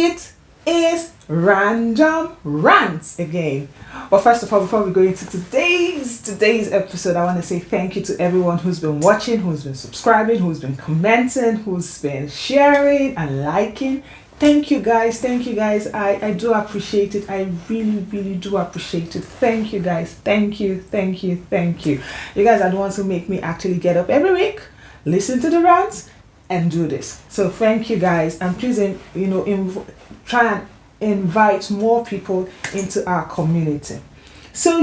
It is Random Rants again. But first of all, before we go into today's episode, I want to say thank you to everyone who's been watching, who's been subscribing, who's been commenting, who's been sharing and liking. Thank you guys. Thank you guys. I do appreciate it. I really do appreciate it. Thank you guys. Thank you. You guys are the ones who make me actually get up every week, listen to the rants, and do this. So thank you guys, and please try and invite more people into our community. So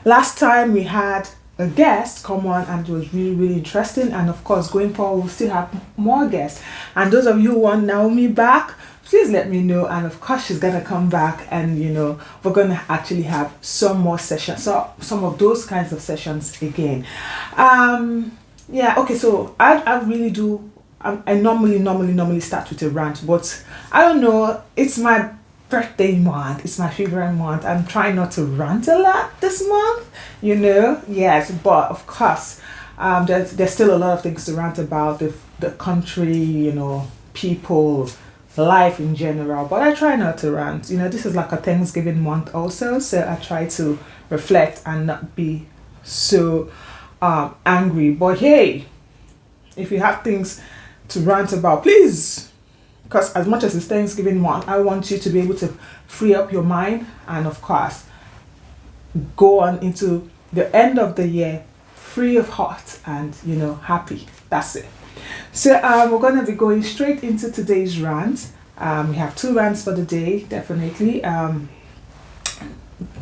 last time we had a guest come on, and it was really interesting, and of course going forward we'll still have more guests. And those of you who want Naomi back, please let me know, and of course she's gonna come back, and we're gonna actually have some more sessions, so some of those kinds of sessions again. So I really do. I normally start with a rant, but I don't know, it's my birthday month, it's my favorite month. I'm trying not to rant a lot this month, yes, but of course there's still a lot of things to rant about, the country, people, life in general, but I try not to rant. This is like a Thanksgiving month also, so I try to reflect and not be so angry. But hey, if you have things to rant about, please, because as much as it's Thanksgiving month, I want you to be able to free up your mind, and of course go on into the end of the year free of heart and happy. That's it. So we're going to be going straight into today's rant. We have 2 rants for the day, definitely.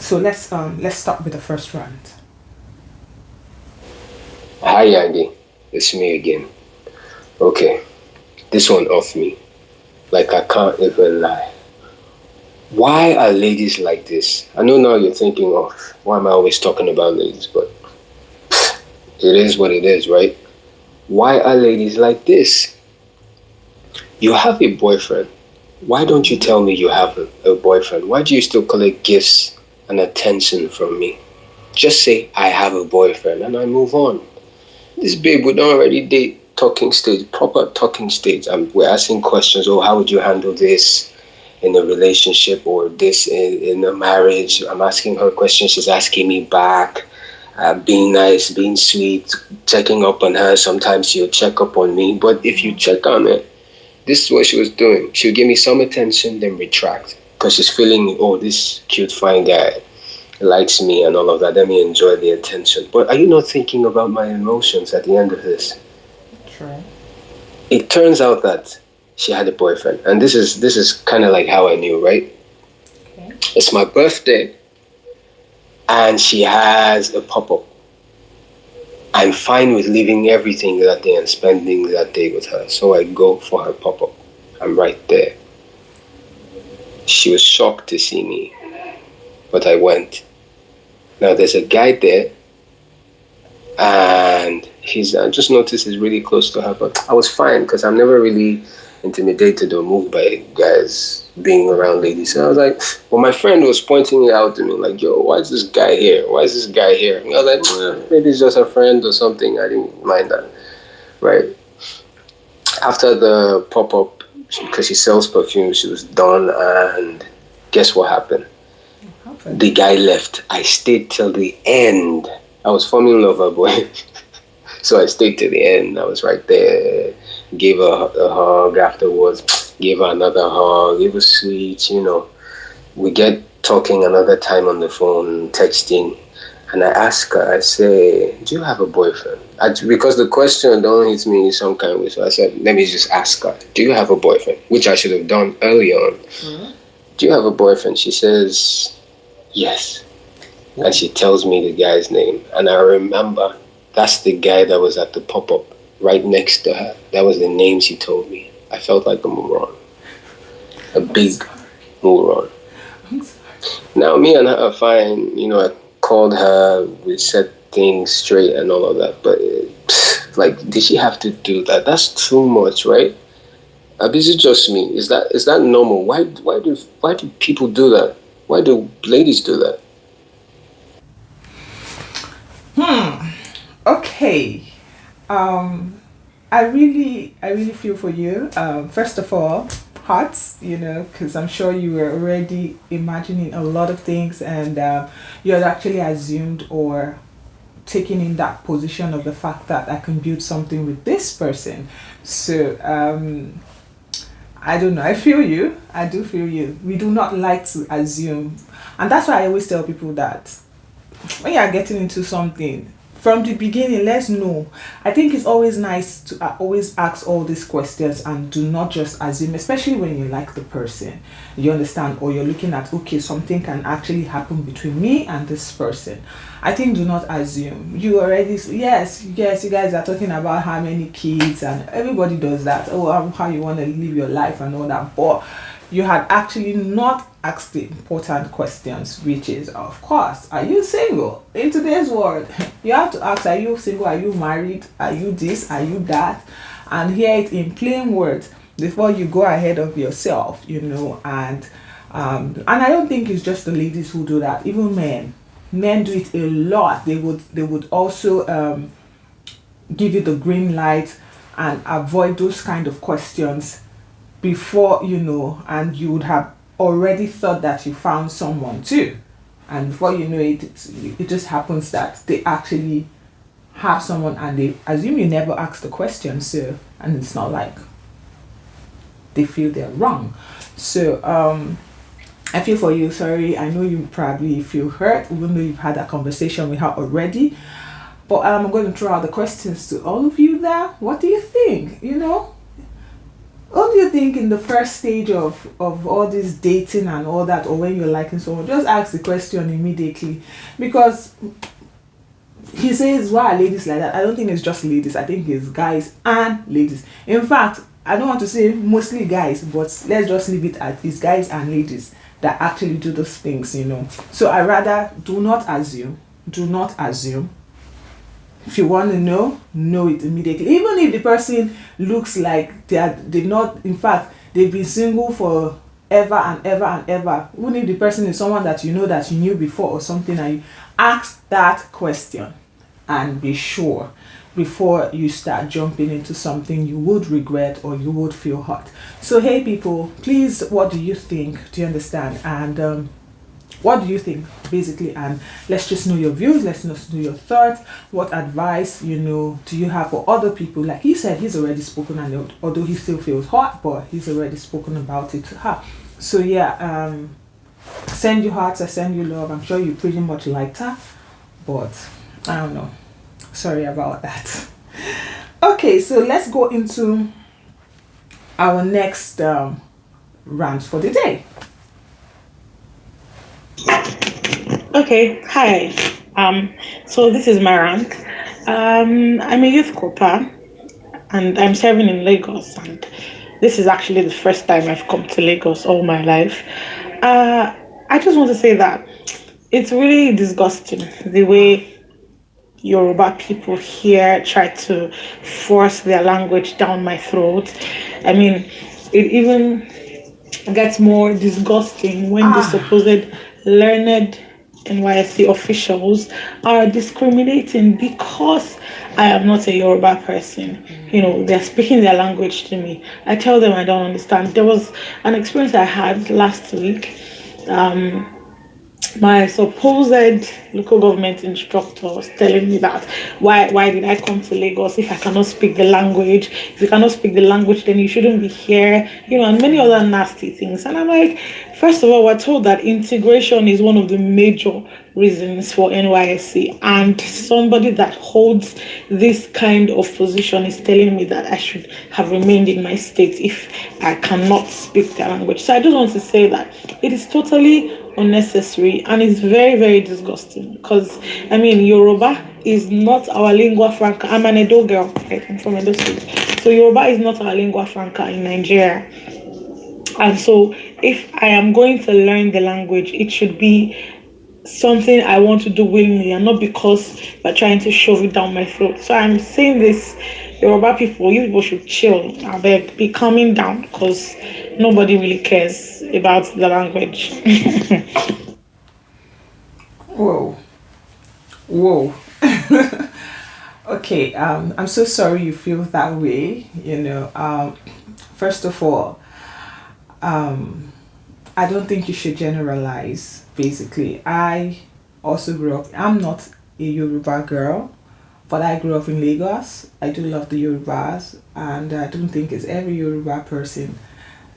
So let's start with the first rant. Hi Andy, it's me again. Okay, this one off me. Like I can't even lie. Why are ladies like this? I know now you're thinking, oh, why am I always talking about ladies? But it is what it is, right? Why are ladies like this? You have a boyfriend. Why don't you tell me you have a boyfriend? Why do you still collect gifts and attention from me? Just say, I have a boyfriend, and I move on. This babe would already date talking stage, proper talking stage. We're asking questions. Oh, how would you handle this in a relationship, or this in a marriage? I'm asking her questions. She's asking me back. Being nice, being sweet, checking up on her. Sometimes she'll check up on me. But if you check on her, this is what she was doing. She'll give me some attention, then retract. Because she's feeling, oh, this cute, fine guy likes me and all of that. Let me enjoy the attention. But are you not thinking about my emotions at the end of this? True. It turns out that she had a boyfriend, and this is kind of like how I knew, right? Okay. It's my birthday, and she has a pop-up. I'm fine with leaving everything that day and spending that day with her, so I go for her pop-up. I'm right there. She was shocked to see me, but I went. Now there's a guy there, and I just noticed he's really close to her, but I was fine because I'm never really intimidated or moved by guys being around ladies. So I was like, well, my friend was pointing it out to me, like, yo, why is this guy here? Why is this guy here? And I was like, maybe it's just a friend or something. I didn't mind that, right? After the pop-up, because she sells perfume, she was done, and guess what happened? The guy left. I stayed till the end. I was falling in love with her boy. So I stayed till the end. I was right there. Gave her a hug afterwards. Gave her another hug. It was sweet, We get talking another time on the phone, texting. And I ask her, I say, do you have a boyfriend? Because the question don't hit me in some kind of way. So I said, let me just ask her, do you have a boyfriend? Which I should have done early on. Mm-hmm. Do you have a boyfriend? She says, yes. And she tells me the guy's name. And I remember that's the guy that was at the pop-up right next to her. That was the name she told me. I felt like a moron. A big moron. Now me and her are fine. I called her. We said things straight and all of that. But did she have to do that? That's too much, right? Is it just me? Is that normal? Why do people do that? Why do ladies do that? Okay. I really feel for you. First of all, hearts, because I'm sure you were already imagining a lot of things, and you had actually assumed or taken in that position of the fact that I can build something with this person. So I don't know. I feel you. I do feel you. We do not like to assume, and that's why I always tell people that when you are getting into something from the beginning, let's know. I think it's always nice to always ask all these questions and do not just assume, especially when you like the person, you understand, or you're looking at, okay, something can actually happen between me and this person. I think do not assume. You already, yes, you guys are talking about how many kids, and everybody does that. Oh, how you want to live your life and all that, but you had actually not asked the important questions, which is, of course, are you single? In today's world, you have to ask, are you single? Are you married? Are you this? Are you that? And hear it in plain words before you go ahead of yourself, and I don't think it's just the ladies who do that. Even men do it a lot. They would also give you the green light and avoid those kind of questions before and you would have already thought that you found someone too, and before you know it, it just happens that they actually have someone and they assume you never asked the question. So, and it's not like they feel they're wrong. So I feel for you. Sorry, I know you probably feel hurt even though you've had that conversation with her already, but I'm going to throw out the questions to all of you there. What do you think? What do you think in the first stage of all this dating and all that, or when you're liking someone? Just ask the question immediately, because he says, why are ladies like that? I don't think it's just ladies. I think it's guys and ladies. In fact, I don't want to say mostly guys, but let's just leave it at it's guys and ladies that actually do those things. So I rather do not assume. Do not assume. If you want to know it immediately. Even if the person looks like they're not, in fact, they've been single for ever and ever and ever. Even if the person is someone that that you knew before or something, and you ask that question and be sure before you start jumping into something you would regret or you would feel hurt. So hey people, please, what do you think? Do you understand? And what do you think basically, and let's just know your views, let's just know your thoughts. What advice do you have for other people? Like he said, he's already spoken, and although he still feels hot, but he's already spoken about it to her. So yeah, send you hearts, I send you love. I'm sure you pretty much liked her, but I don't know, sorry about that. Okay, so let's go into our next rant for the day. Okay, hi. So this is my rant. I'm a youth corper and I'm serving in Lagos, and this is actually the first time I've come to Lagos all my life. I just want to say that it's really disgusting the way Yoruba people here try to force their language down my throat. I mean, it even gets more disgusting when the Ah, supposed learned NYSC officials are discriminating because I am not a Yoruba person. They're speaking their language to me. I tell them I don't understand. There was an experience I had last week. My supposed local government instructor was telling me that why did I come to Lagos if I cannot speak the language? If you cannot speak the language, then you shouldn't be here, and many other nasty things. And I'm like, first of all, we're told that integration is one of the major reasons for NYSC, and somebody that holds this kind of position is telling me that I should have remained in my state if I cannot speak the language. So I just want to say that it is totally unnecessary and it's very, very disgusting, because I mean Yoruba is not our lingua franca. I'm an Edo girl, right? I'm from Edo State. So Yoruba is not our lingua franca in Nigeria. And so if I am going to learn the language, it should be something I want to do willingly and not because they're trying to shove it down my throat. So I'm saying this, Yoruba people, you people should chill. I beg, be calming down, because nobody really cares about the language. whoa, whoa. Okay, I'm so sorry you feel that way. First of all, um, I don't think you should generalize. Basically, I also grew up. I'm not a Yoruba girl, but I grew up in Lagos. I do love the Yorubas, and I don't think it's every Yoruba person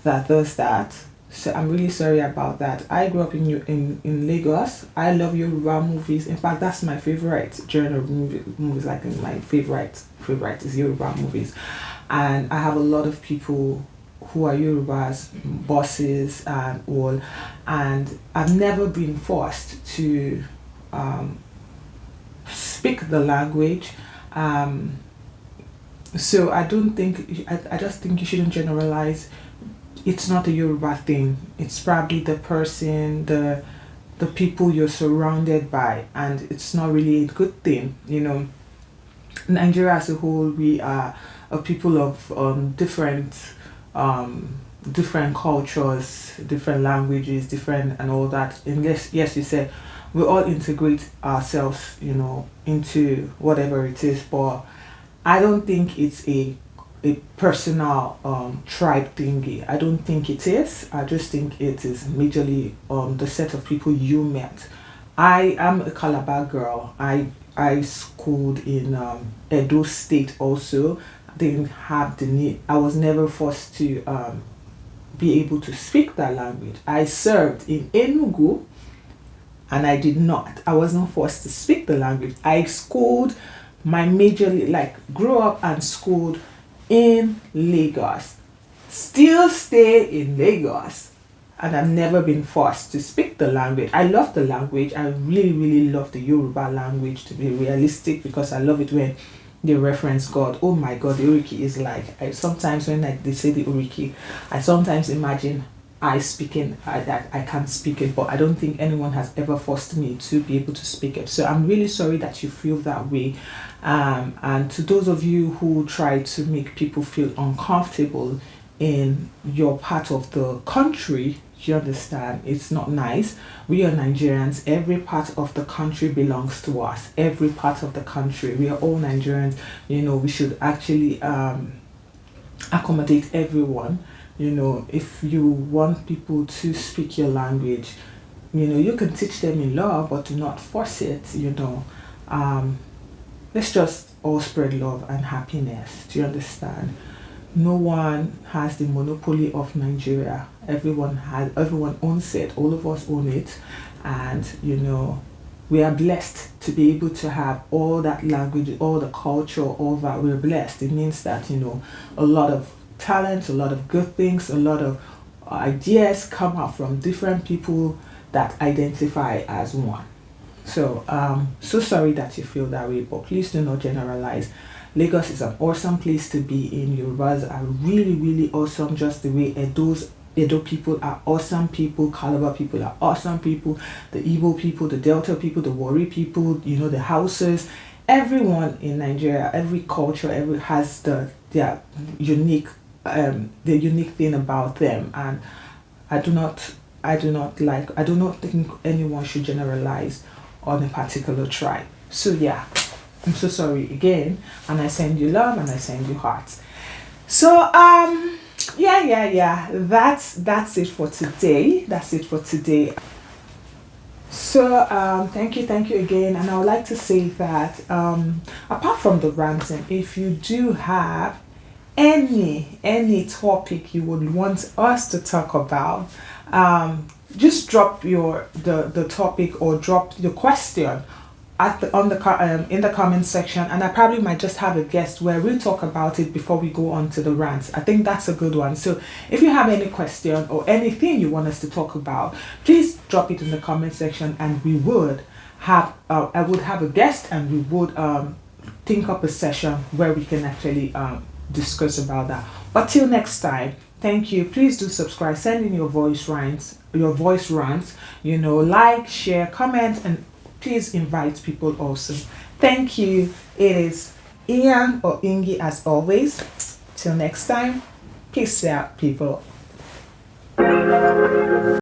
that does that. So I'm really sorry about that. I grew up in Lagos. I love Yoruba movies. In fact, that's my favorite genre of movies. Like my favorite is Yoruba movies, and I have a lot of people who are Yorubas, bosses and all, and I've never been forced to um, speak the language. Um, so I don't think I just think you shouldn't generalize. It's not a Yoruba thing. It's probably the person, the people you're surrounded by, and it's not really a good thing. Nigeria as a whole, we are a people of um, different cultures, different languages, different and all that. And yes, you said we all integrate ourselves, into whatever it is. But I don't think it's a personal tribe thingy. I don't think it is. I just think it is majorly the set of people you met. I am a Calabar girl. I schooled in Edo State also. Didn't have the need. I was never forced to be able to speak that language. I served in Enugu and I did not. I was not forced to speak the language. I schooled my majorly like grew up and schooled in Lagos. Still stay in Lagos. And I've never been forced to speak the language. I love the language. I really, really love the Yoruba language, to be realistic, because I love it when they reference God. Oh my God, the Oriki is like, sometimes when they say the Oriki, I sometimes imagine I can't speak it, but I don't think anyone has ever forced me to be able to speak it. So I'm really sorry that you feel that way. And to those of you who try to make people feel uncomfortable in your part of the country, you understand, it's not nice. We are Nigerians. Every part of the country belongs to us. Every part of the country. We are all Nigerians. We should actually accommodate everyone. If you want people to speak your language, you can teach them in love, but do not force it. Let's just all spread love and happiness. Do you understand? No one has the monopoly of Nigeria. Everyone owns it. All of us own it, and we are blessed to be able to have all that language, all the culture, all that. We're blessed. It means that a lot of talent, a lot of good things, a lot of ideas come out from different people that identify as one. So so sorry that you feel that way, but please do not generalize. Lagos is an awesome place to be in. Yorubas are really, really awesome, just the way Edo people are awesome people, Calabar people are awesome people, the Igbo people, the Delta people, the Warri people, the Hausas, everyone in Nigeria, every culture, has their unique the unique thing about them. And I do not think anyone should generalize on a particular tribe. So yeah, I'm so sorry again, and I send you love and I send you hearts. So yeah. That's it for today. So thank you again, and I would like to say that apart from the ranting, if you do have any topic you would want us to talk about, just drop the topic or drop your question in the comment section, and I probably might just have a guest where we'll talk about it before we go on to the rant. I think that's a good one. So if you have any question or anything you want us to talk about, please drop it in the comment section, and we would have I would have a guest, and we would think up a session where we can actually discuss about that. But till next time, thank you. Please do subscribe, send in your voice rants, like, share, comment, and please invite people also. Thank you. It is Ian or Ingi as always. Till next time, peace out, people.